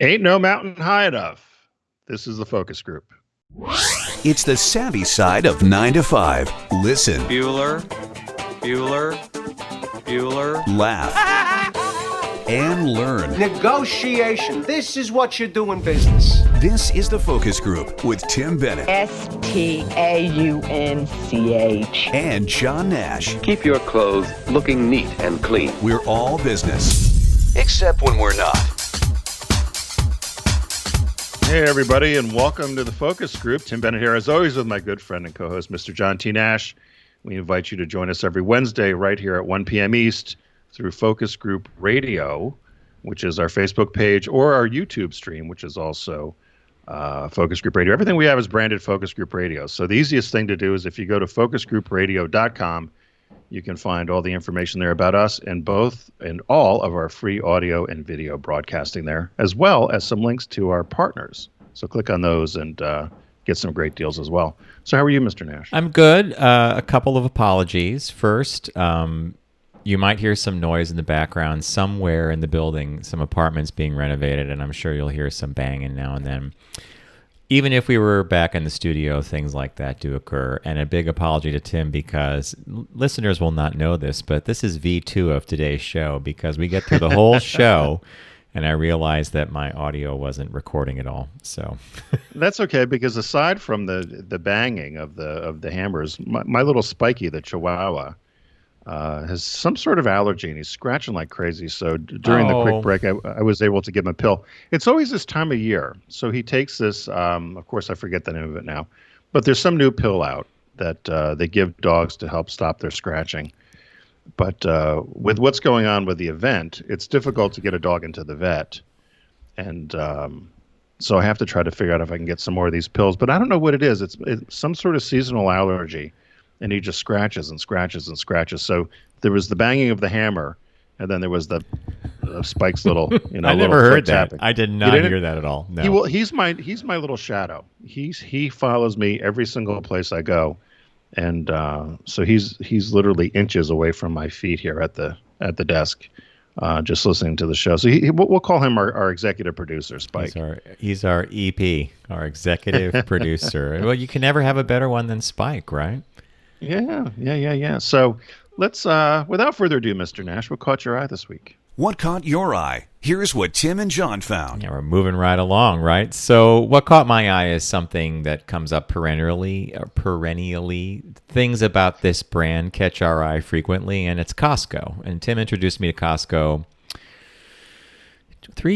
Ain't no mountain high enough. This is the focus group. It's the savvy side of 9 to 5. Listen. Bueller. Laugh. And learn. Negotiation. This is what you do in business. This is the focus group with Tim Bennett. Staunch. And John Nash. Keep your clothes looking neat and clean. We're all business. Except when we're not. Hey, everybody, and welcome to the focus group. Tim Bennett here, as always, with my good friend and co-host, Mr. John T. Nash. We invite you to join us every Wednesday right here at 1 p.m. East through Focus Group Radio, which is our Facebook page, or our YouTube stream, which is also Focus Group Radio. Everything we have is branded Focus Group Radio. So the easiest thing to do is if you go to focusgroupradio.com, you can find all the information there about us and all of our free audio and video broadcasting there, as well as some links to our partners. So click on those and get some great deals as well. So how are you, Mr. Nash? I'm good. A couple of apologies. First, you might hear some noise in the background somewhere in the building, some apartments being renovated, and I'm sure you'll hear some banging now and then. Even if we were back in the studio, things like that do occur. And a big apology to Tim because listeners will not know this, but this is V2 of today's show because we get through the whole show and I realized that my audio wasn't recording at all. So that's okay, because aside from the banging of the hammers, my little Spiky, the Chihuahua, has some sort of allergy and he's scratching like crazy. So during the quick break, I was able to give him a pill. It's always this time of year. So he takes this, of course, I forget the name of it now, but there's some new pill out that they give dogs to help stop their scratching. But with what's going on with the event, it's difficult to get a dog into the vet. And so I have to try to figure out if I can get some more of these pills. But I don't know what it is. It's some sort of seasonal allergy. And he just scratches and scratches and scratches. So there was the banging of the hammer, and then there was the Spike's little, I never heard that. Tapping. I did not hear that at all. No. He's my little shadow. He follows me every single place I go, and so he's literally inches away from my feet here at the desk, just listening to the show. So we'll call him our executive producer, Spike. He's our EP, our executive producer. Well, you can never have a better one than Spike, right? Yeah. So let's, without further ado, Mr. Nash, what caught your eye this week? What caught your eye? Here's what Tim and John found. Yeah, we're moving right along, right? So what caught my eye is something that comes up perennially. Things about this brand catch our eye frequently, and it's Costco. And Tim introduced me to Costco 4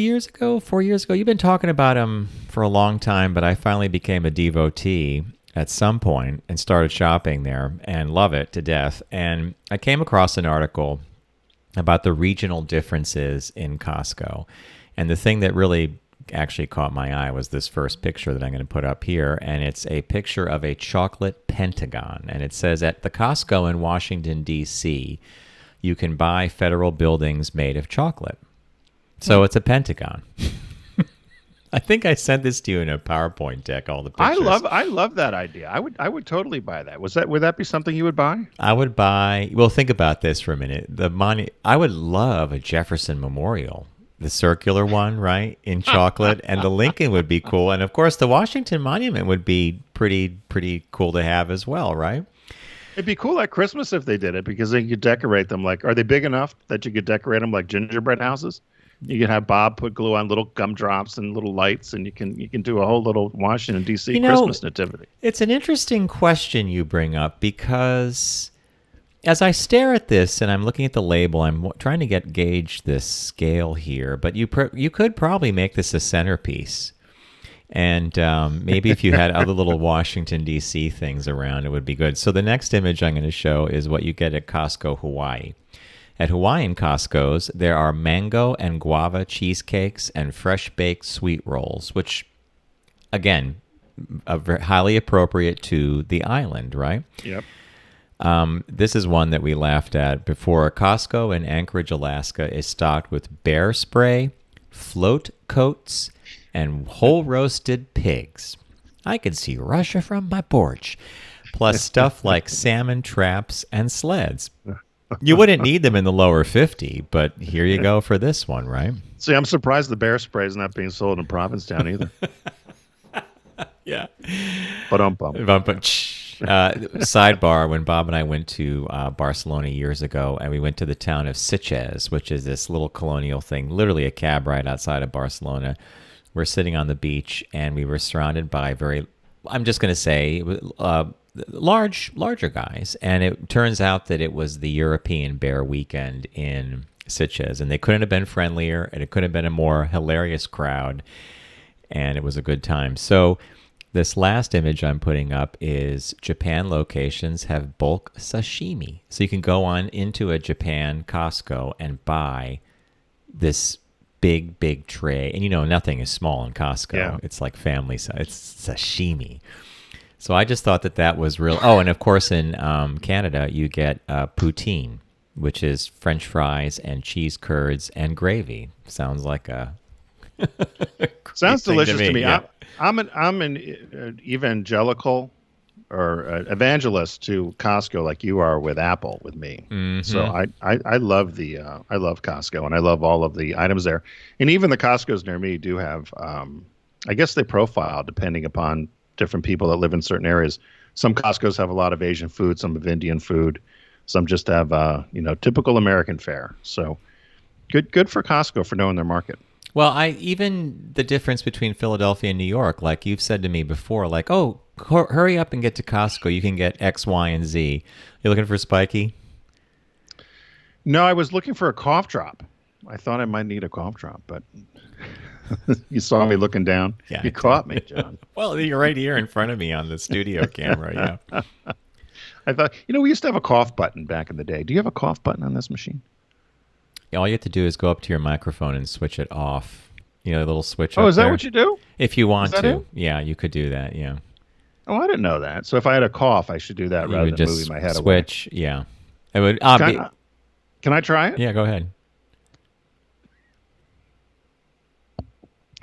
years ago. You've been talking about them for a long time, but I finally became a devotee at some point and started shopping there and love it to death. And I came across an article about the regional differences in Costco. And the thing that really actually caught my eye was this first picture that I'm going to put up here. And it's a picture of a chocolate pentagon. And it says, at the Costco in Washington, D.C., you can buy federal buildings made of chocolate. So it's a pentagon. I think I sent this to you in a PowerPoint deck, all the pictures. I love that idea. I would totally buy that. Would that be something you would buy? I would buy, well, think about this for a minute. I would love a Jefferson Memorial, the circular one, right, in chocolate, and the Lincoln would be cool. And of course, the Washington Monument would be pretty cool to have as well, right? It'd be cool at Christmas if they did it, because they could decorate them are they big enough that you could decorate them like gingerbread houses? You can have Bob put glue on little gumdrops and little lights, and you can do a whole little Washington, D.C. Christmas nativity. It's an interesting question you bring up, because as I stare at this and I'm looking at the label, I'm trying to gauge this scale here, but you could probably make this a centerpiece. And maybe if you had other little Washington, D.C. things around, it would be good. So the next image I'm going to show is what you get at Costco, Hawaii. At Hawaiian Costco's, there are mango and guava cheesecakes and fresh-baked sweet rolls, which, again, are highly appropriate to the island, right? Yep. This is one that we laughed at before. Costco in Anchorage, Alaska is stocked with bear spray, float coats, and whole roasted pigs. I can see Russia from my porch. Plus stuff like salmon traps and sleds. You wouldn't need them in the lower 50, but here you go for this one, right? See, I'm surprised the bear spray is not being sold in Provincetown either. Yeah. But Sidebar, when Bob and I went to Barcelona years ago, and we went to the town of Sitges, which is this little colonial thing, literally a cab ride outside of Barcelona. We're sitting on the beach, and we were surrounded by I'm just going to say, larger guys. And it turns out that it was the European Bear Weekend in Sitges, and they couldn't have been friendlier, and it couldn't have been a more hilarious crowd, and it was a good time. So this last image I'm putting up is Japan locations have bulk sashimi. So you can go on into a Japan Costco and buy this big tray. And nothing is small in Costco. Yeah. It's like family size. It's sashimi. So I just thought that was real. Oh, and of course in Canada you get poutine, which is French fries and cheese curds and gravy. Sounds like a... Sounds delicious to me. Yeah. I'm an evangelical or evangelist to Costco, like you are with Apple with me. Mm-hmm. So I love I love Costco, and I love all of the items there. And even the Costco's near me do have, I guess they profile depending upon different people that live in certain areas. Some Costco's have a lot of Asian food, some have Indian food, some just have typical American fare. So good for Costco for knowing their market. Well, even the difference between Philadelphia and New York, like you've said to me before, like, oh, hurry up and get to Costco. You can get X, Y, and Z. You looking for Spiky? No, I was looking for a cough drop. I thought I might need a cough drop, but you saw me looking down. Yeah, you caught me, John. Well, you're right here in front of me on the studio camera, yeah. I thought, we used to have a cough button back in the day. Do you have a cough button on this machine? All you have to do is go up to your microphone and switch it off. The little switch. Oh, up is that there. what you do? If you want to. it? Yeah, you could do that, yeah. Oh, I didn't know that. So if I had a cough, I should do that You rather would than just moving my head switch, yeah. It would. away. Can I try it? Yeah, go ahead.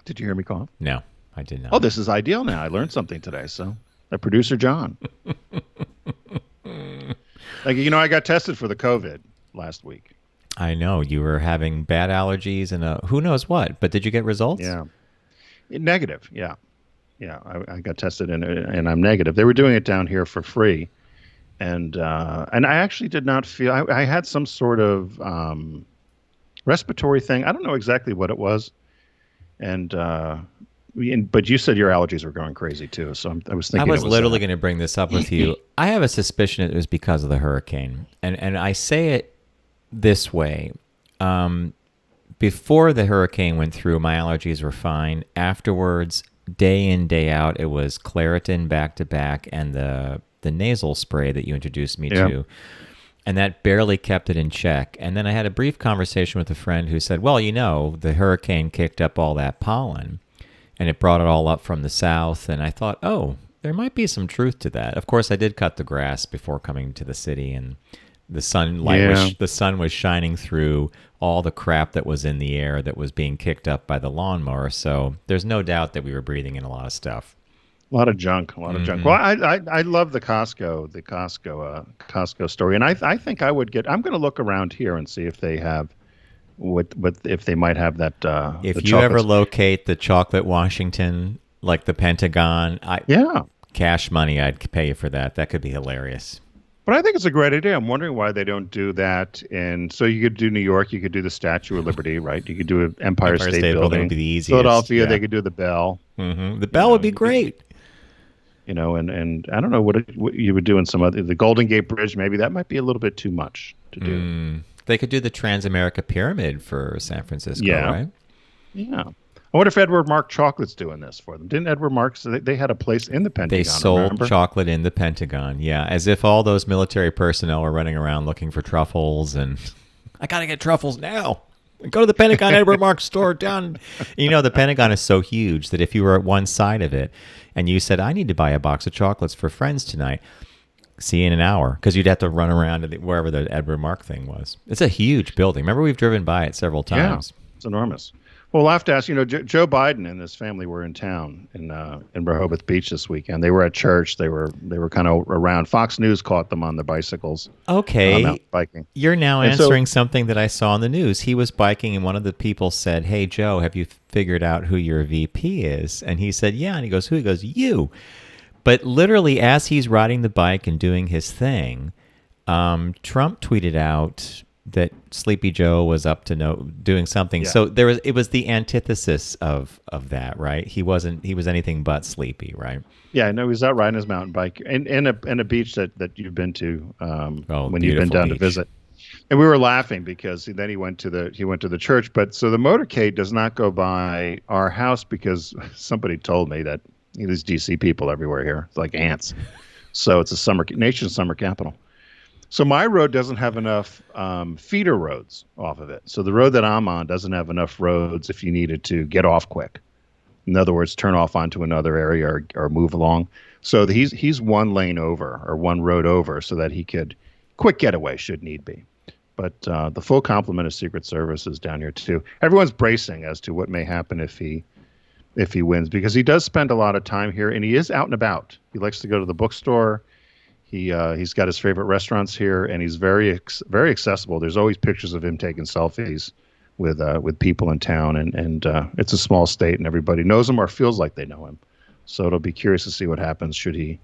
Did you hear me cough? No, I did not. Oh, this is ideal now. I learned something today. So, producer John. I got tested for the COVID last week. I know you were having bad allergies and who knows what, but did you get results? Yeah, negative. Yeah. I got tested and I'm negative. They were doing it down here for free, and I actually did not feel. I had some sort of respiratory thing. I don't know exactly what it was, but you said your allergies were going crazy too. So I was thinking I was literally that. going to bring this up with you. I have a suspicion it was because of the hurricane, and I say it this way. Before the hurricane went through, my allergies were fine. Afterwards, day in, day out, it was Claritin back to back and the nasal spray that you introduced me to. And that barely kept it in check. And then I had a brief conversation with a friend who said, well, the hurricane kicked up all that pollen and it brought it all up from the south. And I thought, oh, there might be some truth to that. Of course, I did cut the grass before coming to the city, and the sun was shining through all the crap that was in the air that was being kicked up by the lawnmower. So there's no doubt that we were breathing in a lot of stuff. A lot of junk. Well, I love the Costco story, and I think I would get. I'm going to look around here and see if they have if they might have that. If you ever locate the chocolate Washington, like the Pentagon, cash money, I'd pay you for that. That could be hilarious. But I think it's a great idea. I'm wondering why they don't do that. And so you could do New York, you could do the Statue of Liberty, right? You could do an Empire State Building. Would be the easiest. Philadelphia, they could do the Bell. Mm-hmm. The Bell would be great. And I don't know what you would do in some other, the Golden Gate Bridge. Maybe that might be a little bit too much to do. They could do the Transamerica Pyramid for San Francisco, right? Yeah. I wonder if Edward Mark Chocolate's doing this for them. Didn't Edward Mark, they had a place in the Pentagon? They sold remember? chocolate in the Pentagon, yeah, as if all those military personnel were running around looking for truffles, and I got to get truffles now. Go to the Pentagon Edward Mark store down. The Pentagon is so huge that if you were at one side of it and you said, I need to buy a box of chocolates for friends tonight, see you in an hour, because you'd have to run around to wherever the Edward Mark thing was. It's a huge building. Remember, we've driven by it several times. Yeah, it's enormous. Well, I'll have to ask. Joe Biden and his family were in town in Rehoboth Beach this weekend. They were at church. They were kind of around. Fox News caught them on their bicycles. Okay, Out biking. You're now And so- answering something that I saw on the news. He was biking, and one of the people said, "Hey, Joe, have you figured out who your VP is?" And he said, "Yeah." And he goes, "Who?" He goes, "You." But literally, as he's riding the bike and doing his thing, Trump tweeted out that Sleepy Joe was up to doing something. Yeah. So it was the antithesis of that, right? He was anything but sleepy, right? Yeah, no, he's out riding his mountain bike in a beach that you've been to when you've been beautiful down to beach. visit. And we were laughing because then he went to the church. But so the motorcade does not go by our house because somebody told me that there's DC people everywhere here. It's like ants. So it's a nation's summer capital. So my road doesn't have enough feeder roads off of it. So the road that I'm on doesn't have enough roads if you needed to get off quick. In other words, turn off onto another area or move along. So he's one lane over or one road over so that he could quick getaway should need be. But the full complement of Secret Service is down here too. Everyone's bracing as to what may happen if he wins because he does spend a lot of time here and he is out and about. He likes to go to the bookstore. He's got his favorite restaurants here, and he's very very accessible. There's always pictures of him taking selfies with people in town, and it's a small state, and everybody knows him or feels like they know him. So it'll be curious to see what happens should he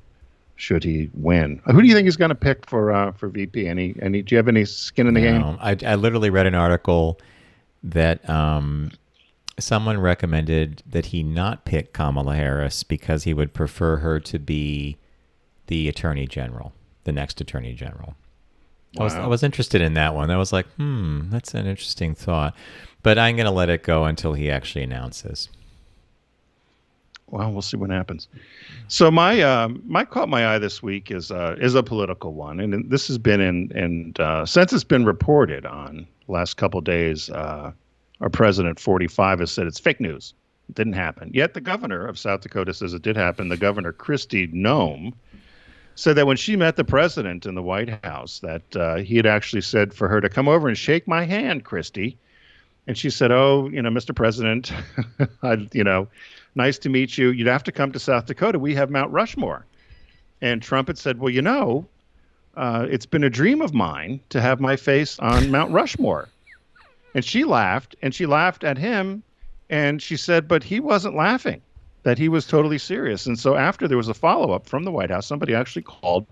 win. Who do you think he's going to pick for VP? Any? Do you have any skin in the game? I literally read an article that someone recommended that he not pick Kamala Harris because he would prefer her to be the attorney general, the next attorney general. Wow. I was interested in that one. I was like, that's an interesting thought. But I'm going to let it go until he actually announces. Well, we'll see what happens. So my caught my eye this week is a political one, and this has been since it's been reported on the last couple of days. Our president, 45, has said it's fake news. It didn't happen. Yet the governor of South Dakota says it did happen. The governor, Kristi Noem, said that when she met the president in the White House, that he had actually said for her to come over and shake my hand, Kristi. And she said, "Oh, Mr. President, nice to meet you. You'd have to come to South Dakota. We have Mount Rushmore." And Trump had said, "Well, it's been a dream of mine to have my face on Mount Rushmore." And she laughed at him. And she said, but he wasn't laughing, that he was totally serious. And so after there was a follow-up from the White House, somebody actually called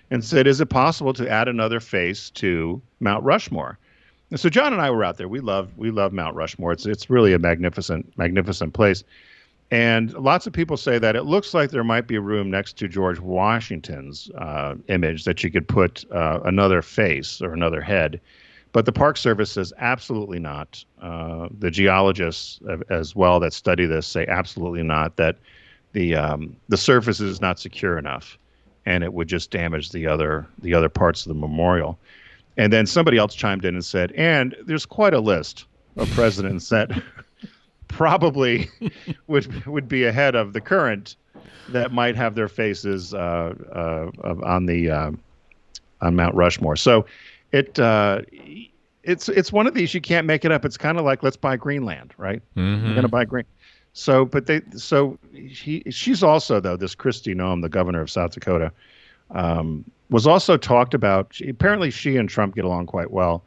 and said, is it possible to add another face to Mount Rushmore? And so John and I were out there. We love Mount Rushmore. It's really a magnificent place. And lots of people say that it looks like there might be a room next to George Washington's image that you could put another face or another head. But the Park Service says absolutely not. The geologists as well that study this say absolutely not, that the surface is not secure enough, and it would just damage the other parts of the memorial. And then somebody else chimed in and said, and there's quite a list of presidents that probably would be ahead of the current that might have their faces on Mount Rushmore. So it's one of these, you can't make it up. It's kind of like, let's buy Greenland, right? Mm-hmm. We're going to buy green. So she's also, though, this Kristi Noem, the governor of South Dakota, was also talked about. Apparently she and Trump get along quite well.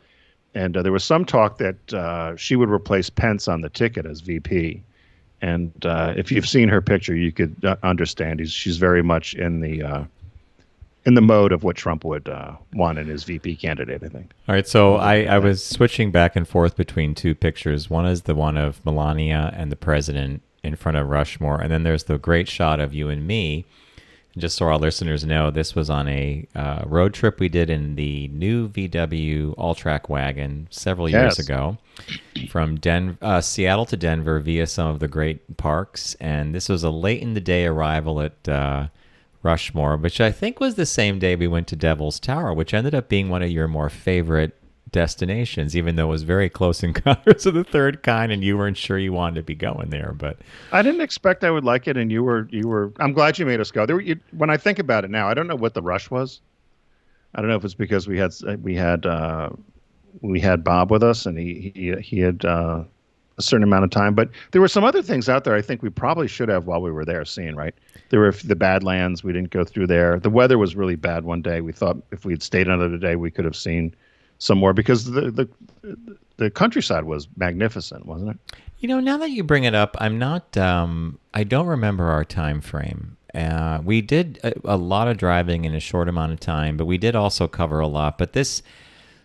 And there was some talk that she would replace Pence on the ticket as VP. And if you've seen her picture, you could understand she's very much in the mode of what Trump would want in his VP candidate, I think. All right, so I was switching back and forth between two pictures. One is the one of Melania and the president in front of Rushmore, and then there's the great shot of you and me. Just so our listeners know, this was on a road trip we did in the new VW all-track wagon several years ago from Seattle to Denver via some of the great parks, and this was a late-in-the-day arrival at Rushmore, which I think was the same day we went to Devil's Tower, which ended up being one of your more favorite destinations, even though it was very close encounters of the third kind, and you weren't sure you wanted to be going there. But I didn't expect I would like it, and you were. I'm glad you made us go. When I think about it now, I don't know what the rush was. I don't know if it's because we had Bob with us, and he had a a certain amount of time. But there were some other things out there I think we probably should have while we were there seeing, right? There were the Badlands. We didn't go through there. The weather was really bad one day. We thought if we had stayed another day, we could have seen some more because the countryside was magnificent, wasn't it? Now that you bring it up, I'm not. I don't remember our time frame. We did a lot of driving in a short amount of time, but we did also cover a lot. But this.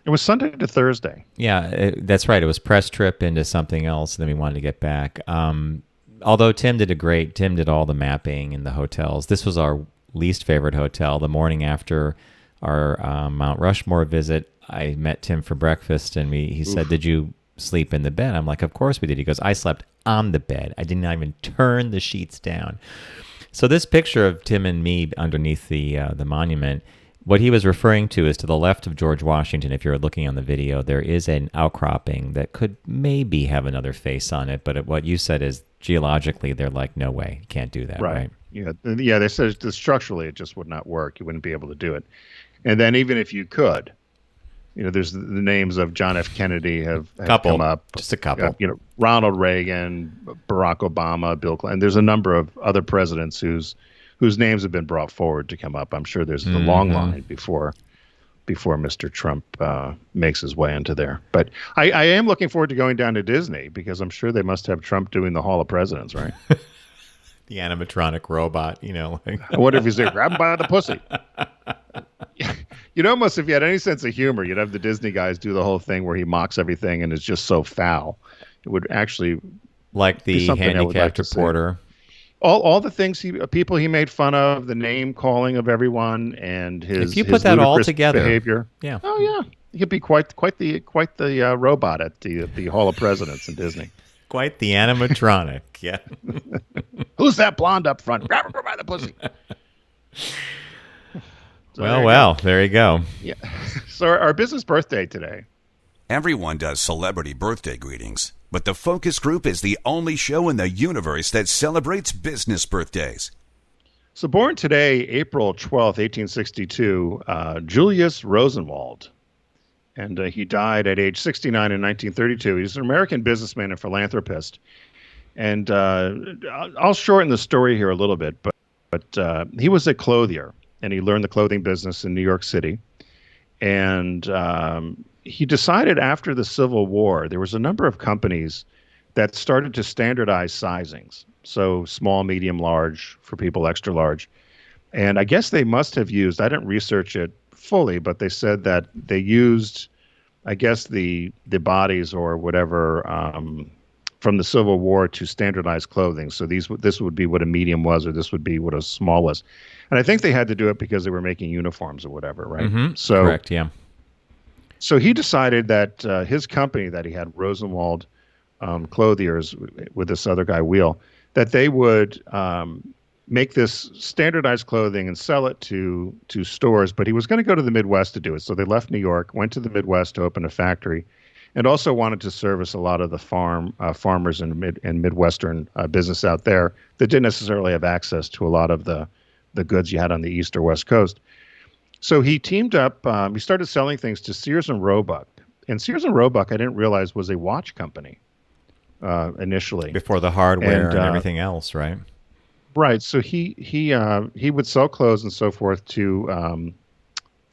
It was Sunday to Thursday. Yeah, that's right. It was press trip into something else, and then we wanted to get back. Although Tim did all the mapping in the hotels. This was our least favorite hotel. The morning after our Mount Rushmore visit, I met Tim for breakfast, and he said, "Did you sleep in the bed?" I'm like, "Of course we did." He goes, "I slept on the bed. I did not even turn the sheets down." So this picture of Tim and me underneath the monument, what he was referring to is to the left of George Washington. If you're looking on the video, there is an outcropping that could maybe have another face on it. But what you said is geologically, they're like, no way, you can't do that, right? Yeah. They said that structurally it just would not work. You wouldn't be able to do it. And then even if you could, there's the names of John F. Kennedy have come up. Just a couple. Ronald Reagan, Barack Obama, Bill Clinton. There's a number of other presidents whose names have been brought forward to come up. I'm sure there's a long line before Mr. Trump makes his way into there. But I am looking forward to going down to Disney because I'm sure they must have Trump doing the Hall of Presidents, right? The animatronic robot, I wonder if he's there, grab him by the pussy. Almost if you had any sense of humor, you'd have the Disney guys do the whole thing where he mocks everything and is just so foul. It would actually like the handicapped reporter. All the things people he made fun of, the name calling of everyone, and his if you put that all together, behavior. Yeah. Oh yeah, he could be quite the robot at the Hall of Presidents in Disney. Quite the animatronic. Yeah. Who's that blonde up front? Grab her by the pussy. So there you go. Yeah. So our business birthday today. Everyone does celebrity birthday greetings, but the Focus Group is the only show in the universe that celebrates business birthdays. So born today, April 12th, 1862, Julius Rosenwald. And he died at age 69 in 1932. He's an American businessman and philanthropist. And I'll shorten the story here a little bit, but he was a clothier, and he learned the clothing business in New York City. And he decided after the Civil War, there was a number of companies that started to standardize sizings. So small, medium, large for people extra large. And I guess they must have used, I didn't research it fully, but they said that they used, I guess, the bodies or whatever from the Civil War to standardize clothing. So this would be what a medium was, or this would be what a small was. And I think they had to do it because they were making uniforms or whatever, right? Mm-hmm. So correct, yeah. So he decided that his company that he had, Rosenwald Clothiers, with this other guy, Wheel, that they would make this standardized clothing and sell it to stores. But he was going to go to the Midwest to do it. So they left New York, went to the Midwest to open a factory, and also wanted to service a lot of the farmers and Midwestern business out there that didn't necessarily have access to a lot of the goods you had on the East or West Coast. So he teamed up, he started selling things to Sears and Roebuck. And Sears and Roebuck, I didn't realize, was a watch company initially. Before the hardware and everything else, right? Right. So he would sell clothes and so forth to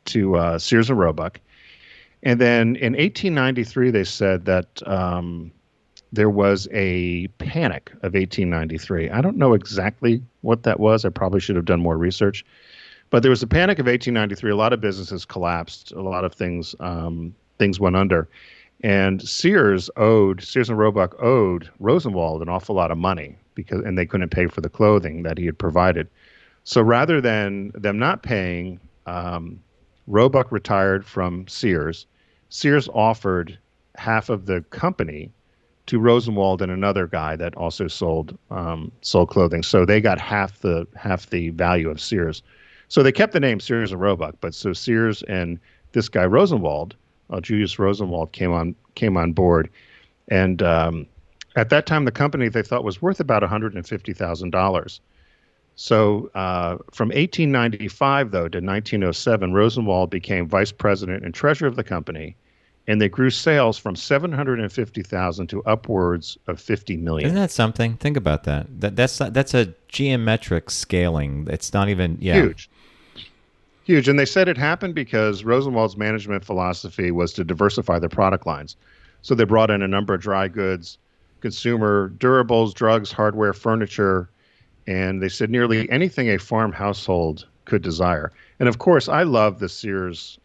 Sears and Roebuck. And then in 1893, they said that there was a panic of 1893. I don't know exactly what that was. I probably should have done more research. But there was a panic of 1893. A lot of businesses collapsed. A lot of things went under. And Sears and Roebuck owed Rosenwald an awful lot of money and they couldn't pay for the clothing that he had provided. So rather than them not paying, Roebuck retired from Sears. Sears offered half of the company to Rosenwald and another guy that also sold clothing. So they got half the value of Sears. So they kept the name Sears and Roebuck, but so Sears and this guy Rosenwald, Julius Rosenwald, came on board, and at that time the company they thought was worth about $150,000. So from 1895 though to 1907, Rosenwald became vice president and treasurer of the company, and they grew sales from 750,000 to upwards of 50 million. Isn't that something? Think about that. That's a geometric scaling. It's not even Huge. Huge. And they said it happened because Rosenwald's management philosophy was to diversify their product lines. So they brought in a number of dry goods, consumer durables, drugs, hardware, furniture, and they said nearly anything a farm household could desire. And of course, I love the Sears.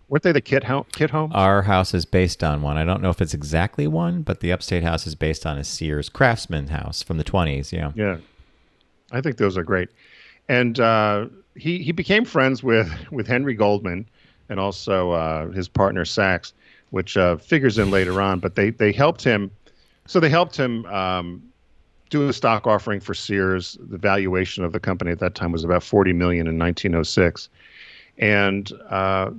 Weren't they the kit homes? Our house is based on one. I don't know if it's exactly one, but the upstate house is based on a Sears Craftsman house from the 20s. Yeah. Yeah. I think those are great. And he became friends with Henry Goldman and also his partner Sachs, which figures in later on. But they helped him. So they helped him do a stock offering for Sears. The valuation of the company at that time was about $40 million in 1906. And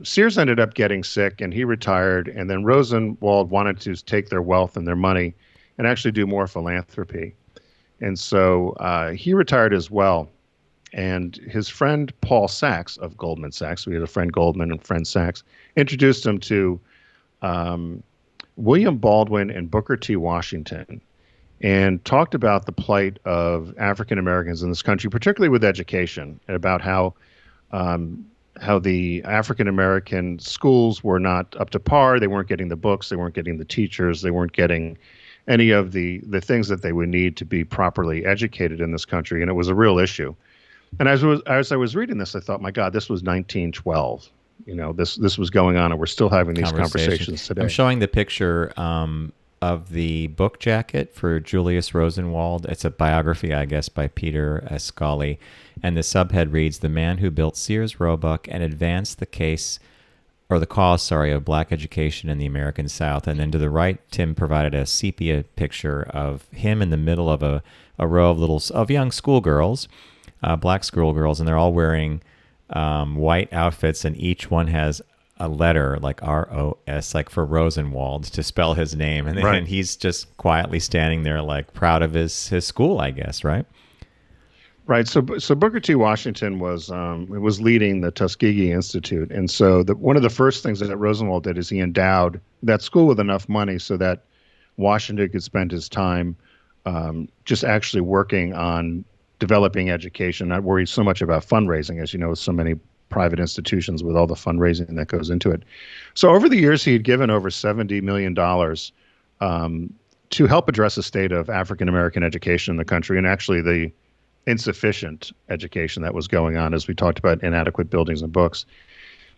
Sears ended up getting sick, and he retired. And then Rosenwald wanted to take their wealth and their money and actually do more philanthropy. And so he retired as well. And his friend Paul Sachs of Goldman Sachs, we had a friend Goldman and friend Sachs, introduced him to William Baldwin and Booker T. Washington, and talked about the plight of African Americans in this country, particularly with education, and about how the African American schools were not up to par. They weren't getting the books, they weren't getting the teachers, they weren't getting any of the things that they would need to be properly educated in this country, and it was a real issue. And as I was reading this, I thought, my God, this was 1912. You know, this was going on, and we're still having these conversations today. I'm showing the picture of the book jacket for Julius Rosenwald. It's a biography, I guess, by Peter Scully. And the subhead reads, "The man who built Sears Roebuck and advanced the cause of black education in the American South." And then to the right, Tim provided a sepia picture of him in the middle of a row of young schoolgirls, black schoolgirls, and they're all wearing white outfits, and each one has a letter like R-O-S, like for Rosenwald, to spell his name. And, right. And he's just quietly standing there, like proud of his school, I guess, right? Right. So Booker T. Washington was leading the Tuskegee Institute. And so one of the first things that Rosenwald did is he endowed that school with enough money so that Washington could spend his time just actually working on developing education, not worried so much about fundraising, as you know, with so many private institutions with all the fundraising that goes into it. So over the years, he had given over $70 million to help address the state of African-American education in the country, and actually the insufficient education that was going on, as we talked about, inadequate buildings and books.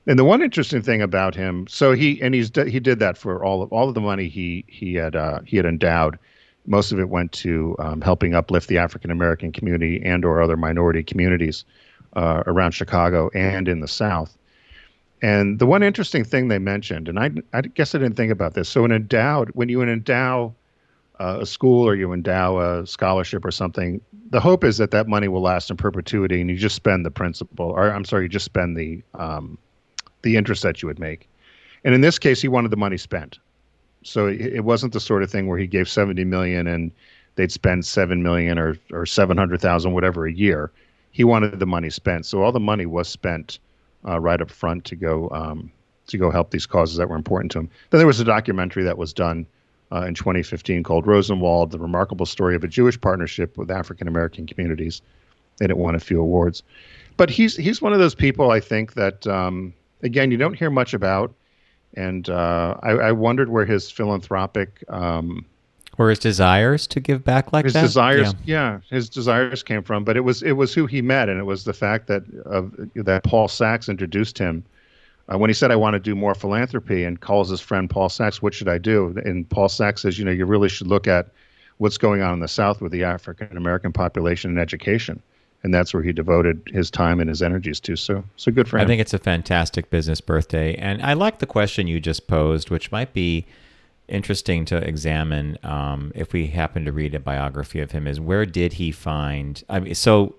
And the one interesting thing about him, so he did that for all of the money he had endowed. Most of it went to helping uplift the African American community and or other minority communities around Chicago and in the South. And the one interesting thing they mentioned, and I guess I didn't think about this. So when you endow a school or you endow a scholarship or something, the hope is that money will last in perpetuity, and you just spend the principal, or I'm sorry, you just spend the interest that you would make. And in this case, he wanted the money spent. So it wasn't the sort of thing where he gave $70 million and they'd spend $7 million or $700,000, whatever, a year. He wanted the money spent. So all the money was spent right up front to go help these causes that were important to him. Then there was a documentary that was done in 2015 called Rosenwald: The Remarkable Story of a Jewish Partnership with African American Communities, and it won a few awards. But he's one of those people, I think, that again, you don't hear much about. And I wondered where his philanthropic, or his desires to give back like his that. His desires came from. But it was who he met, and it was the fact that Paul Sachs introduced him when he said, "I want to do more philanthropy," and calls his friend Paul Sachs, "What should I do?" And Paul Sachs says, "You really should look at what's going on in the South with the African American population and education." And that's where he devoted his time and his energies to. So good for him. I think it's a fantastic business birthday. And I like the question you just posed, which might be interesting to examine if we happen to read a biography of him, is where did he find... so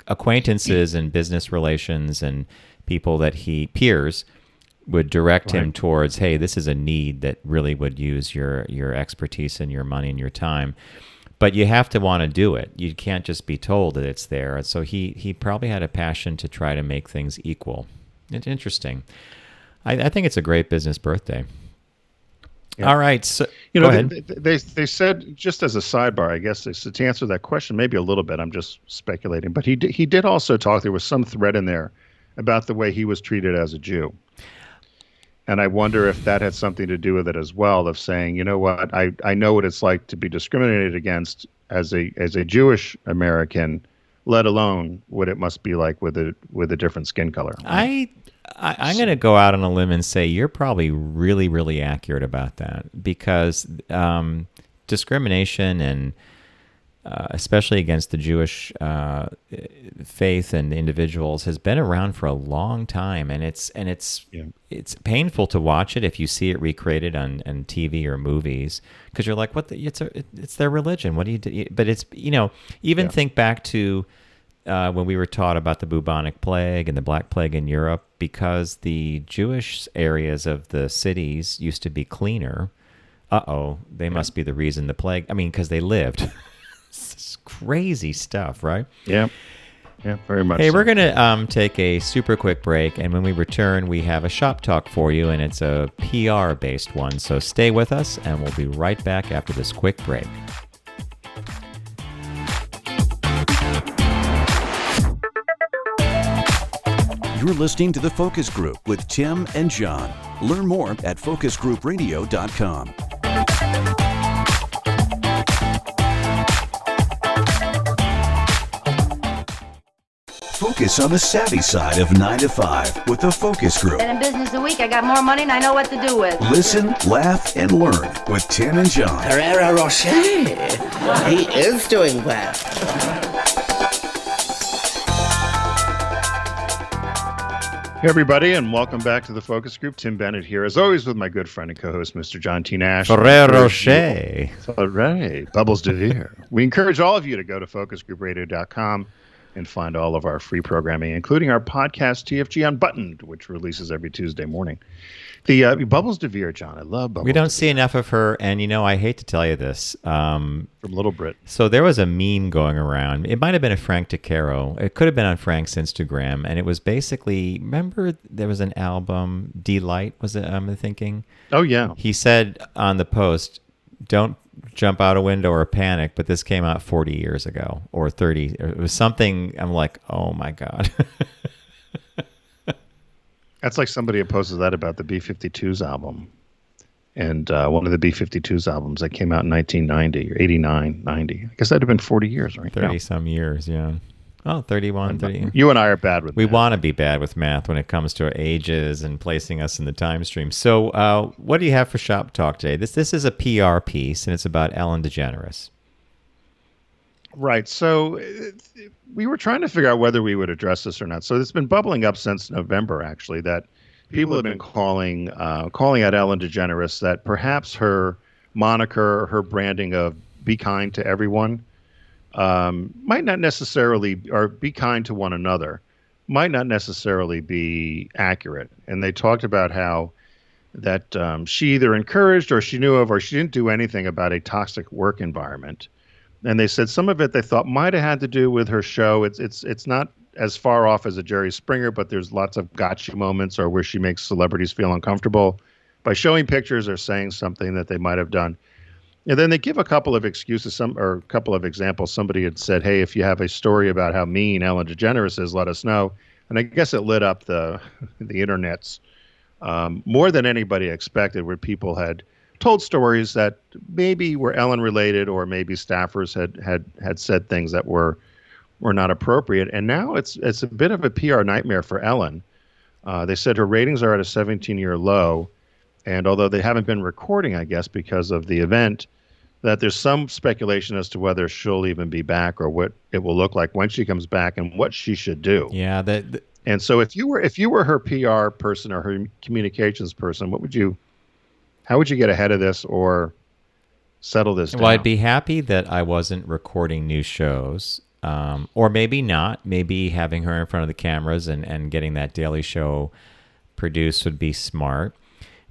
acquaintances and business relations and people that peers would direct him towards, hey, this is a need that really would use your expertise and your money and your time. But you have to want to do it. You can't just be told that it's there. So he probably had a passion to try to make things equal. It's interesting. I think it's a great business birthday. Yeah. All right. So You go know, ahead. they said, just as a sidebar, I guess, to answer that question, maybe a little bit, I'm just speculating, but he did also talk, there was some thread in there about the way he was treated as a Jew. And I wonder if that had something to do with it as well, of saying, you know what, I know what it's like to be discriminated against as a Jewish American, let alone what it must be like with a different skin color. I'm going to go out on a limb and say you're probably really, really accurate about that, because discrimination and especially against the Jewish faith and individuals has been around for a long time, and it's painful to watch it if you see it recreated on TV or movies, because you're like, it's their religion. What do you do? But it's even think back to when we were taught about the bubonic plague and the Black Plague in Europe, because the Jewish areas of the cities used to be cleaner. They must be the reason the plague. I mean, because they lived. It's crazy stuff, right? Yeah, very much. Hey, so. we're going to take a super quick break, and when we return, we have a shop talk for you, and it's a PR-based one. So stay with us, and we'll be right back after this quick break. You're listening to The Focus Group with Tim and John. Learn more at focusgroupradio.com. Focus on the savvy side of 9 to 5 with The Focus Group. Been in business a week. I got more money than I know what to do with. Listen, laugh, and learn with Tim and John. Herrera Rocher. He is doing well. Hey, everybody, and welcome back to the Focus Group. Tim Bennett here, as always, with my good friend and co-host, Mr. John T. Nash. Ferrer Rocher. All right, Bubbles de Vere. We encourage all of you to go to focusgroupradio.com and find all of our free programming, including our podcast, TFG Unbuttoned, which releases every Tuesday morning. The Bubbles de Vere, John. I love Bubbles. We don't see enough of her, and I hate to tell you this. From Little Brit. So there was a meme going around. It might have been a Frank DeCaro. It could have been on Frank's Instagram, and it was basically, remember there was an album, Delight, was it, I'm thinking? Oh, yeah. He said on the post, don't jump out a window or panic, but this came out 40 years ago, or 30. It was something, I'm like, oh my God. That's like somebody had posted that about the B-52s album. And one of the B-52s albums that came out in 1990 or 89, 90. I guess that would have been 40 years, right? 30 some years, yeah. Oh, 31, 30. You and I are bad with We math. want to be bad with math when it comes to our ages and placing us in the time stream. So what do you have for Shop Talk today? This is a PR piece, and it's about Ellen DeGeneres. Right. So we were trying to figure out whether we would address this or not. So it's been bubbling up since November, actually, that people have been calling out Ellen DeGeneres, that perhaps her moniker, her branding of "be kind to everyone," might not necessarily, or "be kind to one another," might not necessarily be accurate. And they talked about how that she either encouraged, or she knew of, or she didn't do anything about a toxic work environment. And they said some of it they thought might have had to do with her show. It's not as far off as a Jerry Springer, but there's lots of gotcha moments, or where she makes celebrities feel uncomfortable by showing pictures or saying something that they might have done. And then they give a couple of excuses, or a couple of examples. Somebody had said, hey, if you have a story about how mean Ellen DeGeneres is, let us know. And I guess it lit up the internets more than anybody expected, where people had told stories that maybe were Ellen related, or maybe staffers had said things that were not appropriate. And now it's a bit of a PR nightmare for Ellen. They said her ratings are at a 17-year low. And although they haven't been recording, I guess, because of the event, that there's some speculation as to whether she'll even be back, or what it will look like when she comes back, and what she should do. Yeah. And so if you were her PR person or her communications person, how would you get ahead of this or settle this down? Well, I'd be happy that I wasn't recording new shows, or maybe not. Maybe having her in front of the cameras and getting that daily show produced would be smart.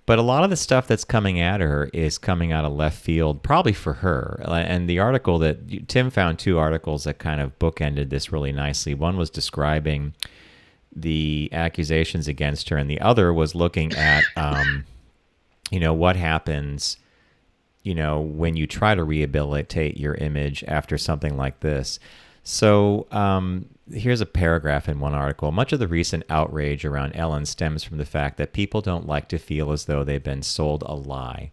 But a lot of the stuff that's coming at her is coming out of left field, probably for her. And the article that Tim found, 2 articles that kind of bookended this really nicely. One was describing the accusations against her, and the other was looking at what happens, when you try to rehabilitate your image after something like this. So here's a paragraph in one article. Much of the recent outrage around Ellen stems from the fact that people don't like to feel as though they've been sold a lie.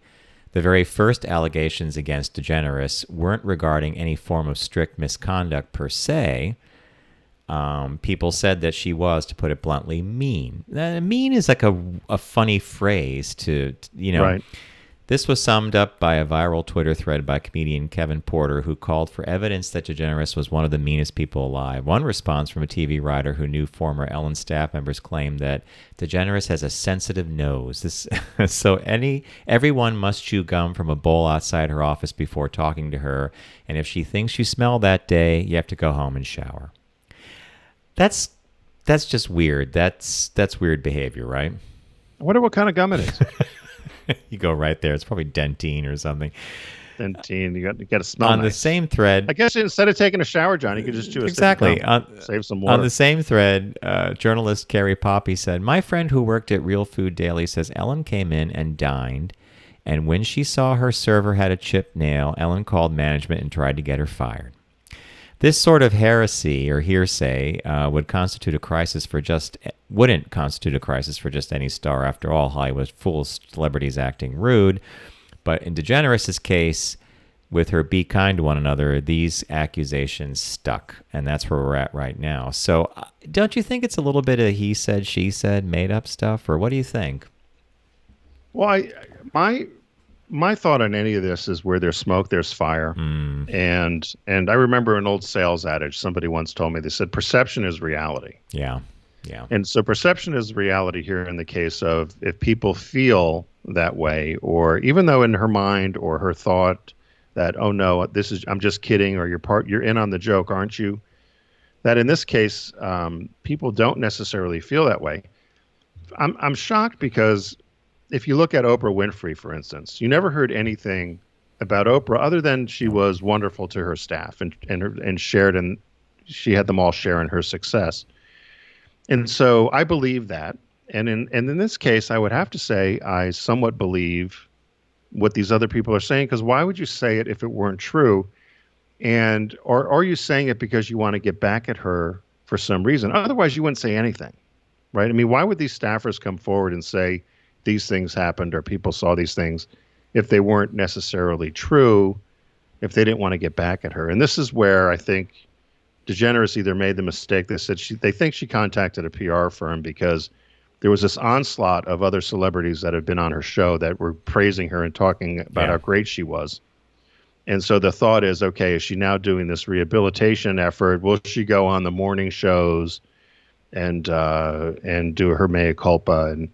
The very first allegations against DeGeneres weren't regarding any form of strict misconduct per se. People said that she was, to put it bluntly, mean. Mean is like a funny phrase to. Right. This was summed up by a viral Twitter thread by comedian Kevin Porter, who called for evidence that DeGeneres was one of the meanest people alive. One response from a TV writer who knew former Ellen staff members claimed that DeGeneres has a sensitive nose. So everyone must chew gum from a bowl outside her office before talking to her, and if she thinks you smell that day, you have to go home and shower. That's just weird. That's weird behavior, right? I wonder what kind of gum it is. You go right there. It's probably Dentine or something. Dentine. You got to smell on nice. The same thread. I guess instead of taking a shower, John, you could just chew a exactly. stick of gum, save some water. On the same thread, journalist Carrie Poppy said, "My friend who worked at Real Food Daily says Ellen came in and dined, and when she saw her server had a chipped nail, Ellen called management and tried to get her fired. This sort of heresy or hearsay wouldn't constitute a crisis for just any star. After all, Hollywood's full of celebrities acting rude. But in DeGeneres' case, with her be kind to one another, these accusations stuck, and that's where we're at right now. So don't you think it's a little bit of he said, she said, made up stuff, or what do you think?" Well, my thought on any of this is where there's smoke, there's fire. And I remember an old sales adage somebody once told me. They said, perception is reality. Yeah. And so perception is reality here in the case of if people feel that way, or even though in her mind or her thought that, oh no, I'm just kidding, or you're in on the joke, aren't you? That in this case, people don't necessarily feel that way. I'm shocked because if you look at Oprah Winfrey, for instance, you never heard anything about Oprah other than she was wonderful to her staff and shared, and she had them all share in her success. And so I believe that. And in this case, I would have to say I somewhat believe what these other people are saying, because why would you say it if it weren't true? Or are you saying it because you want to get back at her for some reason? Otherwise, you wouldn't say anything, right? I mean, why would these staffers come forward and say these things happened or people saw these things if they weren't necessarily true, if they didn't want to get back at her? And this is where I think DeGeneres either made the mistake. They said they think she contacted a PR firm because there was this onslaught of other celebrities that had been on her show that were praising her and talking about how great she was. And so the thought is, okay, is she now doing this rehabilitation effort? Will she go on the morning shows and do her mea culpa? And,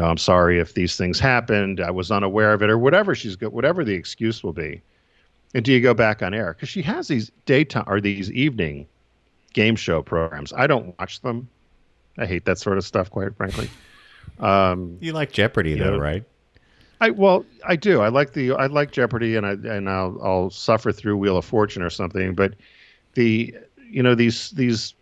I'm sorry if these things happened. I was unaware of it, or whatever whatever the excuse will be. And do you go back on air? Because she has these daytime or these evening game show programs. I don't watch them. I hate that sort of stuff, quite frankly. You like Jeopardy, though, right? I do. I like Jeopardy, and I'll suffer through Wheel of Fortune or something. But these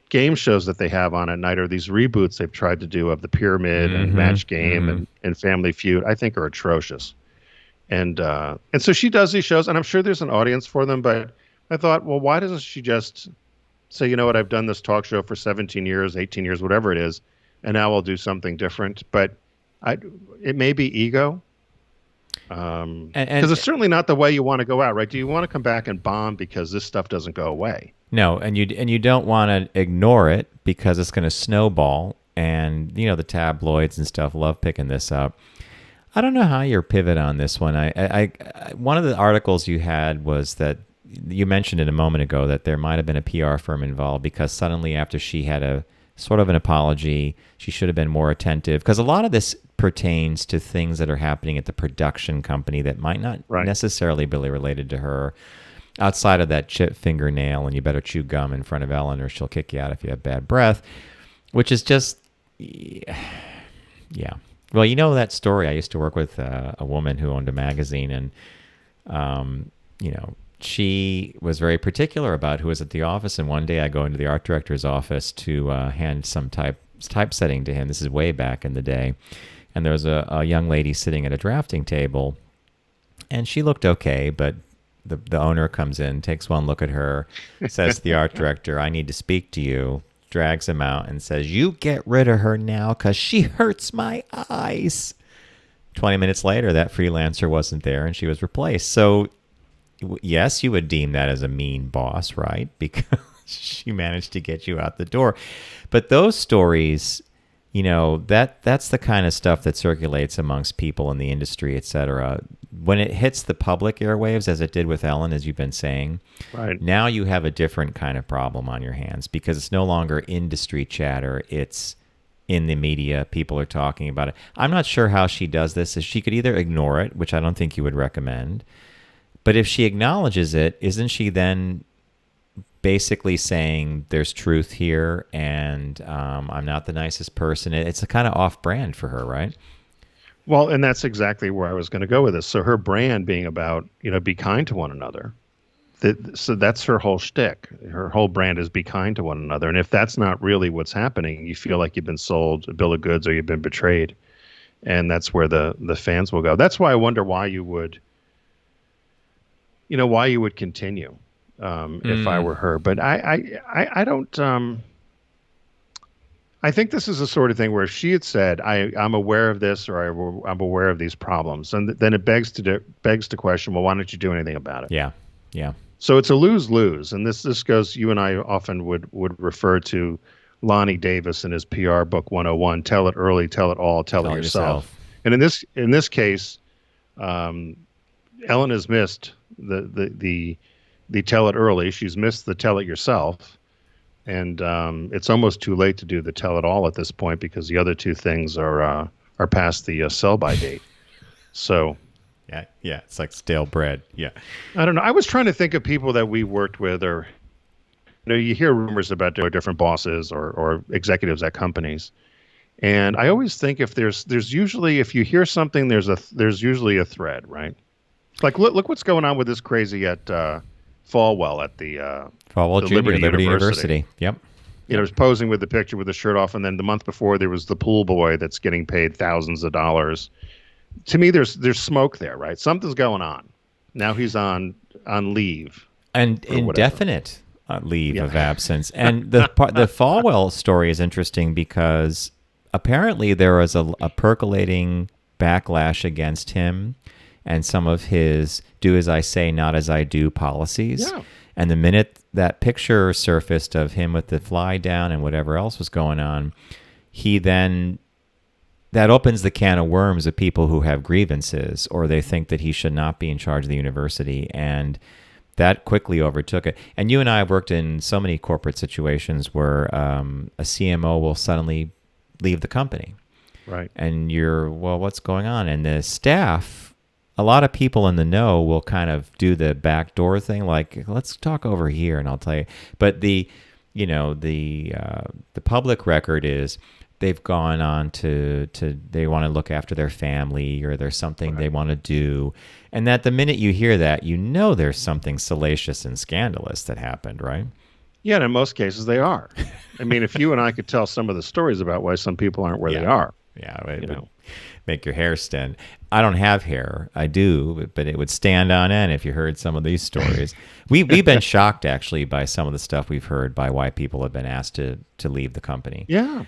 game shows that they have on at night, or these reboots they've tried to do of the Pyramid and Match Game and Family Feud, I think are atrocious. And so she does these shows, and I'm sure there's an audience for them. But I thought, well, why doesn't she just say, you know what, I've done this talk show for 17 years, 18 years, whatever it is, and now I'll do something different. But it may be ego. Because it's certainly not the way you want to go out, right? Do you want to come back and bomb because this stuff doesn't go away? No, and you don't want to ignore it because it's going to snowball, and the tabloids and stuff love picking this up. I don't know how you're pivot on this one. I one of the articles you had was that you mentioned it a moment ago that there might have been a PR firm involved because suddenly after she had a sort of an apology, she should have been more attentive, because a lot of this pertains to things that are happening at the production company that might not necessarily be related to her, outside of that chip fingernail and you better chew gum in front of Ellen or she'll kick you out if you have bad breath, which is just, yeah. Well, that story. I used to work with a woman who owned a magazine, and, she was very particular about who was at the office. And one day I go into the art director's office to hand some typesetting to him. This is way back in the day. and there was a young lady sitting at a drafting table, and she looked okay, but the owner comes in, takes one look at her, says to the art director, "I need to speak to you," drags him out and says, "You get rid of her now because she hurts my eyes." 20 minutes later, that freelancer wasn't there and she was replaced. So, yes, you would deem that as a mean boss, right? Because she managed to get you out the door. But those stories, that's the kind of stuff that circulates amongst people in the industry, et cetera. When it hits the public airwaves, as it did with Ellen, as you've been saying, right, now you have a different kind of problem on your hands because it's no longer industry chatter. It's in the media. People are talking about it. I'm not sure how she does this. Is she could either ignore it, which I don't think you would recommend. But if she acknowledges it, isn't she then basically saying there's truth here and I'm not the nicest person? It's a kind of off-brand for her, right? Well, and that's exactly where I was going to go with this. So her brand being about, be kind to one another. So that's her whole shtick. Her whole brand is be kind to one another. And if that's not really what's happening, you feel like you've been sold a bill of goods or you've been betrayed. And that's where the fans will go. That's why I wonder why you would, why you would continue if I were her. But I don't. I think this is the sort of thing where if she had said, I'm aware of this or I'm aware of these problems, and then it begs to question, well, why don't you do anything about it? Yeah, yeah. So it's a lose-lose, and this goes. You and I often would refer to Lonnie Davis in his PR book 101. Tell it early, tell it all, tell it yourself. And in this case, Ellen has missed the tell it early. She's missed the tell it yourself. And it's almost too late to do the tell it all at this point because the other two things are past the sell by date. So, yeah, it's like stale bread. Yeah, I don't know. I was trying to think of people that we worked with, or you hear rumors about different bosses or executives at companies, and I always think if there's usually if you hear something, there's usually a thread, right? Like look what's going on with this crazy at Falwell at the Falwell Jr. Liberty University. Yep. Was posing with the picture with the shirt off, and then the month before there was the pool boy that's getting paid thousands of dollars. To me, there's smoke there, right? Something's going on. Now he's on leave and indefinite leave of absence. And the Falwell story is interesting because apparently there was a percolating backlash against him and some of his do as I say, not as I do policies. Yeah. And the minute that picture surfaced of him with the fly down and whatever else was going on, that opens the can of worms of people who have grievances or they think that he should not be in charge of the university. And that quickly overtook it. And you and I have worked in so many corporate situations where a CMO will suddenly leave the company. Right. And what's going on? And the staff, a lot of people in the know will kind of do the backdoor thing, like, let's talk over here and I'll tell you. But the public record is they've gone on to they want to look after their family or there's something they want to do. And that the minute you hear that, there's something salacious and scandalous that happened, right? Yeah, and in most cases they are. I mean, if you and I could tell some of the stories about why some people aren't where they are. Yeah, make your hair stand. I don't have hair. I do, but it would stand on end if you heard some of these stories. We've been shocked, actually, by some of the stuff we've heard by why people have been asked to leave the company. Yeah,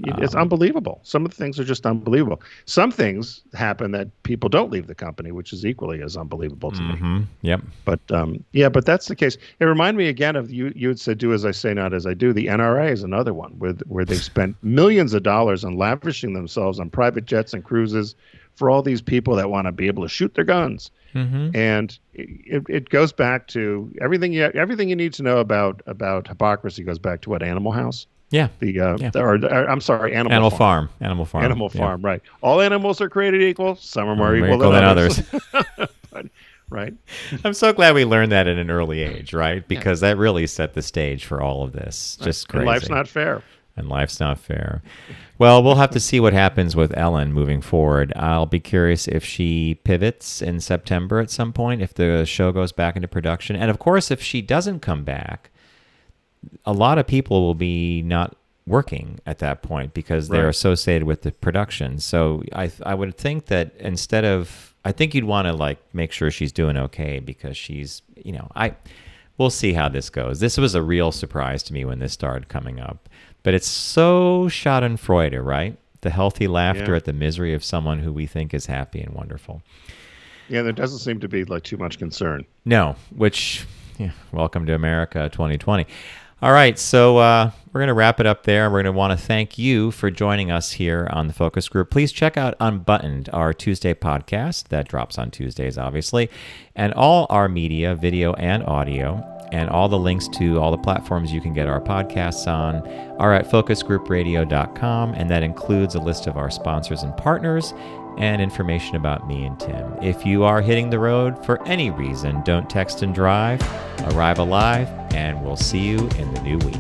it's unbelievable. Some of the things are just unbelievable. Some things happen that people don't leave the company, which is equally as unbelievable to me. Yep. But but that's the case. It reminded me again of you had said, do as I say, not as I do. The NRA is another one where they've spent millions of dollars on lavishing themselves on private jets and cruises for all these people that want to be able to shoot their guns. And it goes back to everything you need to know about hypocrisy goes back to what, Animal House? Yeah. I'm sorry, Animal Farm. Animal Farm, right. All animals are created equal. Some are more equal than others. Right. I'm so glad we learned that at an early age, right? Because that really set the stage for all of this. Just crazy. And life's not fair. And life's not fair. Well, we'll have to see what happens with Ellen moving forward. I'll be curious if she pivots in September at some point, if the show goes back into production. And of course, if she doesn't come back, a lot of people will be not working at that point because they're Right. associated with the production. So I would think that instead of, I think you'd want to like make sure she's doing okay because she's, we'll see how this goes. This was a real surprise to me when this started coming up, but it's so schadenfreude, right? The healthy laughter Yeah. at the misery of someone who we think is happy and wonderful. Yeah, there doesn't seem to be like too much concern. No, which, welcome to America 2020. All right, so we're going to wrap it up there. We're going to want to thank you for joining us here on the Focus Group. Please check out Unbuttoned, our Tuesday podcast that drops on Tuesdays, obviously, and all our media, video and audio, and all the links to all the platforms you can get our podcasts on are at focusgroupradio.com, and that includes a list of our sponsors and partners and information about me and Tim. If you are hitting the road for any reason, don't text and drive. Arrive alive, and we'll see you in the new week.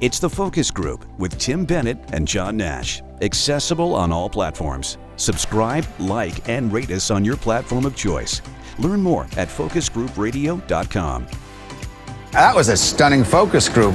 It's The Focus Group with Tim Bennett and John Nash. Accessible on all platforms. Subscribe, like, and rate us on your platform of choice. Learn more at focusgroupradio.com. That was a stunning focus group.